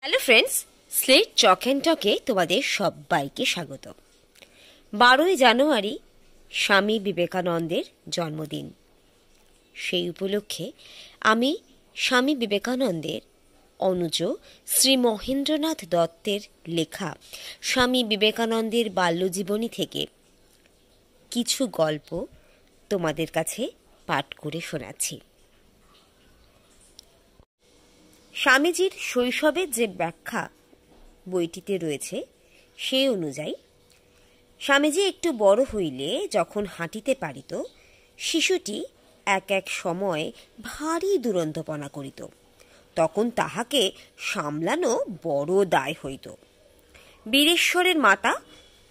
Hello friends, slate chalk and টকে তোমাদের সবাইকে স্বাগত। 12ই জানুয়ারি স্বামী বিবেকানন্দের জন্মদিন। সেই উপলক্ষে আমি স্বামী বিবেকানন্দের অনুজ শ্রী মহেন্দ্রনাথ দত্তের লেখা স্বামী বিবেকানন্দের বাল্যজীবনী থেকে কিছু গল্প তোমাদের কাছে পাঠ করে শোনাচ্ছি। স্বামীজির শৈশবের যে ব্যাখ্যা বইটিতে রয়েছে সেই অনুযায়ী স্বামীজি একটু বড় হইলে যখন হাঁটিতে পারিত, শিশুটি এক এক সময় ভারী দুরন্তপনা করিত। তখন তাহাকে সামলানো বড় দায় হইত। বীরেশ্বরের মাতা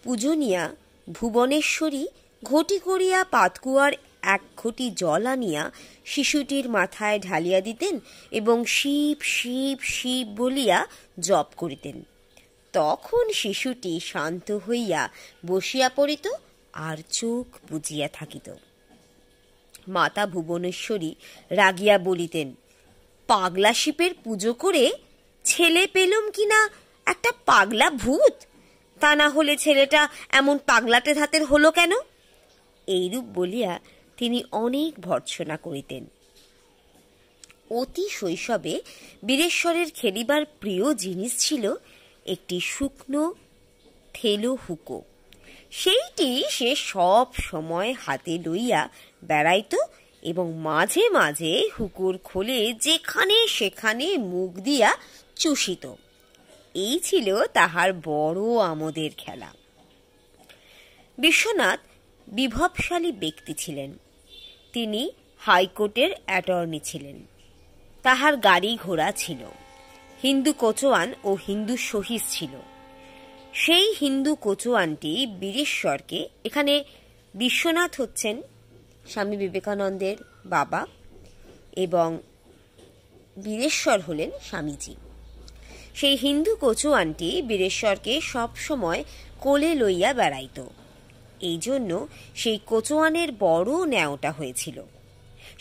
পূজনীয়া ভুবনেশ্বরী ঘটি করিয়া পাতকুয়ার এক ঘটি জল আনিয়া শিশুটির মাথায় ঢালিয়া দিতেন এবং শিব শিব শিব বলিয়া জপ করিতেন। তখন শিশুটি শান্ত হইয়া বসিয়া পড়িত আর চোখ বুজিয়া থাকিত। মাতা ভুবনেশ্বরী রাগিয়া বলিতেন, পাগলা শিপের পুজো করে ছেলে পেলুম কিনা একটা পাগলা ভূত, তা না হলে ছেলেটা এমন পাগলাটে ধাতের হলো কেন? এইরূপ বলিয়া তিনি অনেক ভর্ৎসনা করিতেন। অতি শৈশবে বীরেশ্বরের খেলিবার প্রিয় জিনিস ছিল একটি শুকনো থেলো হুকো। সেইটি সে সব সময় হাতে লইয়া বেড়াইত এবং মাঝে মাঝে হুকোর খোলে যেখানে সেখানে মুখ দিয়া চুষিত। এই ছিল তাহার বড় আমোদের খেলা। বিশ্বনাথ বিভবশালী ব্যক্তি ছিলেন। তিনি হাইকোর্টের অ্যাটর্নি ছিলেন। তাহার গাড়ি ঘোড়া ছিল। হিন্দু কোচোয়ান ও হিন্দু শহীদ ছিল। সেই হিন্দু কোচোয়ানটি বীরেশ্বরকে, এখানে বিশ্বনাথ হচ্ছেন স্বামী বিবেকানন্দের বাবা এবং বীরেশ্বর হলেন স্বামীজি। সেই হিন্দু কোচোয়ানটি বীরেশ্বরকে সবসময় কোলে লইয়া বেড়াইত। এই জন্য সেই কোচোয়ানের বড় ন্যাওটা হয়েছিল।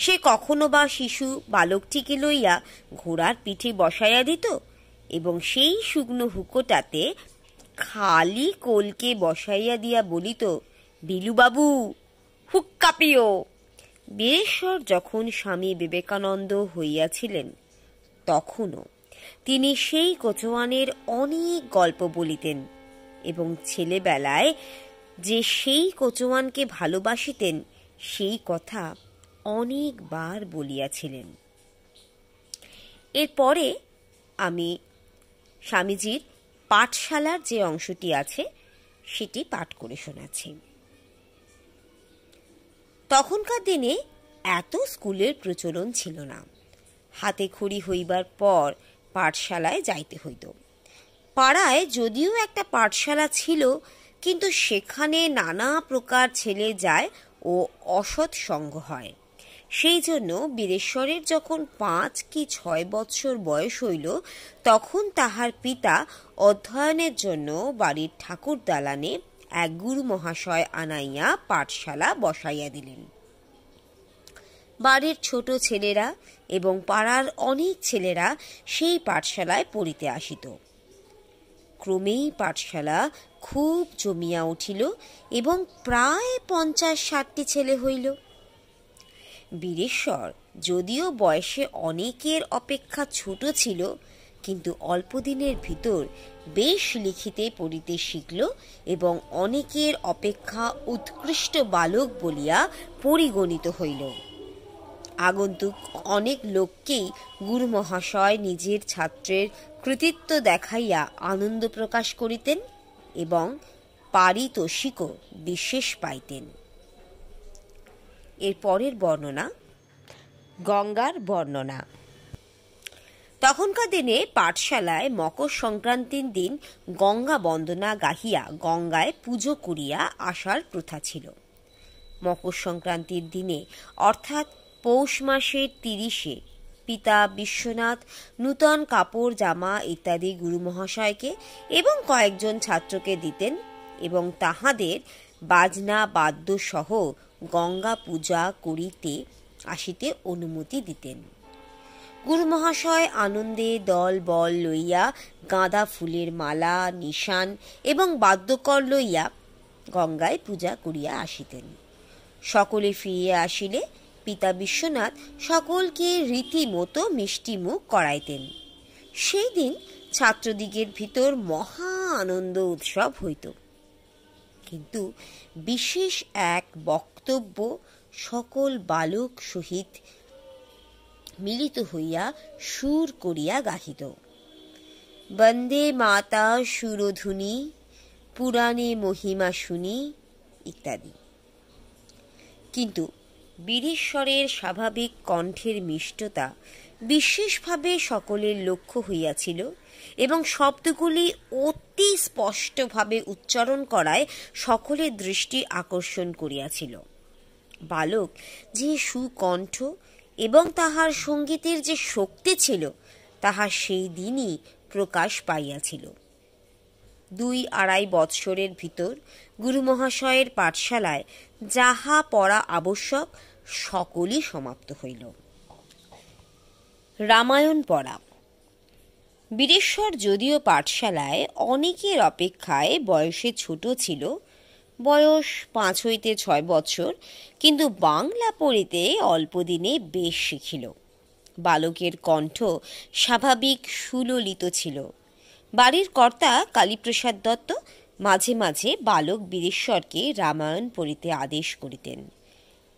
সে কখনো বা শিশু বালকটিকে লইয়া ঘোড়ার পিঠে বসাইয়া দিত এবং সেই শুকনো হুকোটাতে খালি কোলকে বসাইয়া দিয়া বলিত, বিলুবাবু হুক কাঁপিও। বীরেশ্বর যখন স্বামী বিবেকানন্দ হইয়াছিলেন তখনও তিনি সেই কোচোয়ানের অনেক গল্প বলিতেন এবং ছেলেবেলায় যে সেই কোচোয়ানকে ভালোবাসিতেন সেই কথা অনেকবার বলিয়াছিলেন। এরপরে আমি স্বামীজির পাঠশালার যে অংশটি আছে সেটি পাঠ করে শোনাচ্ছি। তখনকার দিনে এত স্কুলের প্রচলন ছিল না। হাতে খড়ি হইবার পর পাঠশালায় যাইতে হইত। পাড়ায় যদিও একটা পাঠশালা ছিল, কিন্তু সেখানে নানা প্রকার ছেলে যায় ও অসৎ সঙ্গ হয়। সেই জন্য বীরেশ্বরের যখন 5 কি 6 বৎসর বয়স হইল, তখন তাহার পিতা অধ্যয়নের জন্য বাড়ির ঠাকুর দালানে এক গুরু মহাশয় আনাইয়া পাঠশালা বসাইয়া দিলেন। বাড়ির ছোট ছেলেরা এবং পাড়ার অনেক ছেলেরা সেই পাঠশালায় পড়িতে আসিত। ক্রমেই পাঠশালা খুব জমিয়া উঠিল এবং প্রায় 50-60টি ছেলে হইল। বীরেশ্বর যদিও বয়সে অনেকের অপেক্ষা ছোট ছিল, কিন্তু অল্প দিনের ভিতর বেশ লিখিতে পড়িতে শিখল এবং অনেকের অপেক্ষা উৎকৃষ্ট বালক বলিয়া পরিগণিত হইল। আগন্তুক অনেক লোককেই গুরু মহাশয় নিজের ছাত্রের কৃতিত্ব দেখাইয়া আনন্দ প্রকাশ করিতেন এবং পারিতোষিকও বিশেষ পাইতেন। এর পরের বর্ণনা, গঙ্গার বর্ণনা। তখনকার দিনে পাঠশালায় মকর সংক্রান্তির দিন গঙ্গা বন্দনা গাহিয়া গঙ্গায় পুজো করিয়া আসার প্রথা ছিল। মকর সংক্রান্তির দিনে অর্থাৎ পৌষ মাসের 30-এ পিতা বিশ্বনাথ নূতন কাপড় জামা ইত্যাদি গুরু মহাশয়কে এবং কয়েকজন ছাত্রকে দিতেন এবং তাহাদের বাজনা বাদ্য সহ গঙ্গা পূজা করিতে আসিতে অনুমতি দিতেন। গুরু মহাশয় আনন্দে দল বল লইয়া গাঁদা ফুলের মালা, নিশান এবং বাদ্যকর লইয়া গঙ্গায় পূজা করিয়া আসিতেন। সকলে ফিরিয়া আসিলে পিতা বিশ্বনাথ সকলকে রীতিমতো মিষ্টিমুখ করাইতেন। সেই দিন ছাত্রদিগের ভিতর মহা আনন্দ উৎসব হইত। কিন্তু বিশেষ এক বক্তব্য সকল বালক সহিত মিলিত হইয়া সুর করিয়া গাহিত। বন্দে মাতা সুরধুনি, পুরাণে মহিমা শুনি ইত্যাদি। কিন্তু বীরেশ্বরের স্বাভাবিক কণ্ঠের মিষ্টতা বিশেষভাবে সকলের লক্ষ্য হইয়াছিল এবং শব্দগুলি অতি স্পষ্টভাবে উচ্চারণ করায় সকলের দৃষ্টি আকর্ষণ করিয়াছিল। বালক যে সুকণ্ঠ এবং তাহার সঙ্গীতের যে শক্তি ছিল, তাহা সেই দিনই প্রকাশ পাইয়াছিল। 2-2.5 বৎসরের ভিতর গুরু মহাশয়ের পাঠশালায় যাহা পড়া আবশ্যক সকলই সমাপ্ত হইল। রামায়ণ পড়া। বীরেশ্বর যদিও পাঠশালায় অনেকের অপেক্ষায় বয়সে ছোট ছিল, বয়স 5 হইতে 6 বৎসর, কিন্তু বাংলা পড়িতে অল্পদিনে বেশ শিখিল। বালকের কণ্ঠ স্বাভাবিক সুললিত ছিল। বাড়ির কর্তা কালীপ্রসাদ দত্ত মাঝে মাঝে বালক বীরেশ্বরকে রামায়ণ পড়িতে আদেশ করিতেন।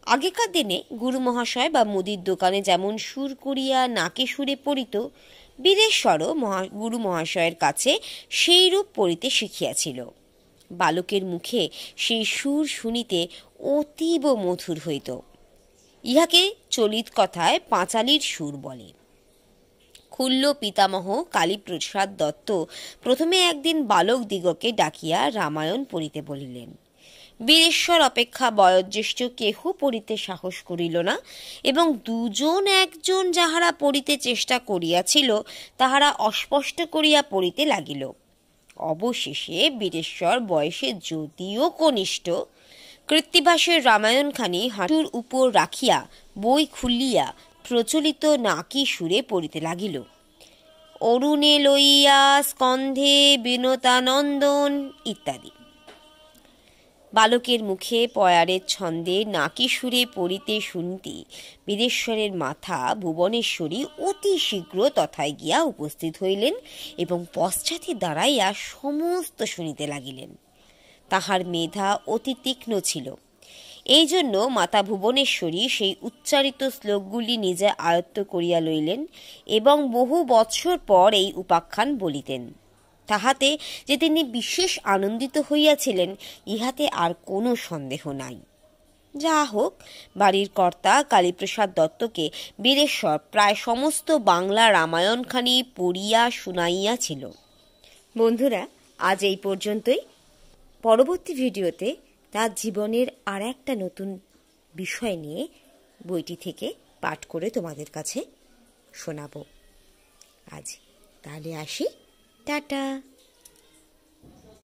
আগেকার দিনে গুরু মহাশয় বা মুদির দোকানে যেমন সুর করিয়া নাকে সুরে পড়িত, বীরেশ্বরও গুরু মহাশয়ের কাছে সেই রূপ পড়িতে শিখিয়াছিল। বালকের মুখে সেই সুর শুনিতে অতীব মধুর হইত। ইহাকে চলিত কথায় পাঁচালির সুর বলে। খুল্ল পিতামহ কালীপ্রসাদ দত্ত প্রথমে একদিন বালক দিগকে ডাকিয়া রামায়ণ পড়িতে বলিলেন। বীরেশ্বর অপেক্ষা বয়োজ্যেষ্ঠ কেহ পড়িতে সাহস করিল না এবং 2-1 যাহারা পড়িতে চেষ্টা করিয়াছিল তাহারা অস্পষ্ট করিয়া পড়িতে লাগিল। অবশেষে বীরেশ্বর বয়সে যদিও কনিষ্ঠ, কৃত্তিবাসের রামায়ণখানি হাঁটুর উপর রাখিয়া বই খুলিয়া প্রচলিত নাকি সুরে পড়িতে লাগিল। অরুণে লইয়া স্কন্ধে বিনোতানন্দন ইত্যাদি। বালকের মুখে পয়ারের ছন্দে নাকি সুরে পড়িতে শুনতে বীরেশ্বরের মাথা ভুবনেশ্বরী অতি শীঘ্র তথায় গিয়া উপস্থিত হইলেন এবং পশ্চাতে দাঁড়াইয়া সমস্ত শুনিতে লাগিলেন। তাহার মেধা অতি তীক্ষ্ণ ছিল। এই জন্য মাতা ভুবনেশ্বরী সেই উচ্চারিত শ্লোকগুলি নিজে আয়ত্ত করিয়া লইলেন এবং বহু বৎসর পর এই উপাখ্যান বলিতেন। তাহাতে যে তিনি বিশেষ আনন্দিত হইয়াছিলেন ইহাতে আর কোনো সন্দেহ নাই। যা হোক, বাড়ির কর্তা কালীপ্রসাদ দত্তকে বীরেশ্বর প্রায় সমস্ত বাংলা রামায়ণখানি পড়িয়া শুনাইয়াছিল। বন্ধুরা, আজ এই পর্যন্তই। পরবর্তী ভিডিওতে তার জীবনের আর একটা নতুন বিষয় নিয়ে বইটি থেকে পাঠ করে তোমাদের কাছে শোনাবো। আজ তাহলে আসি, টাটা।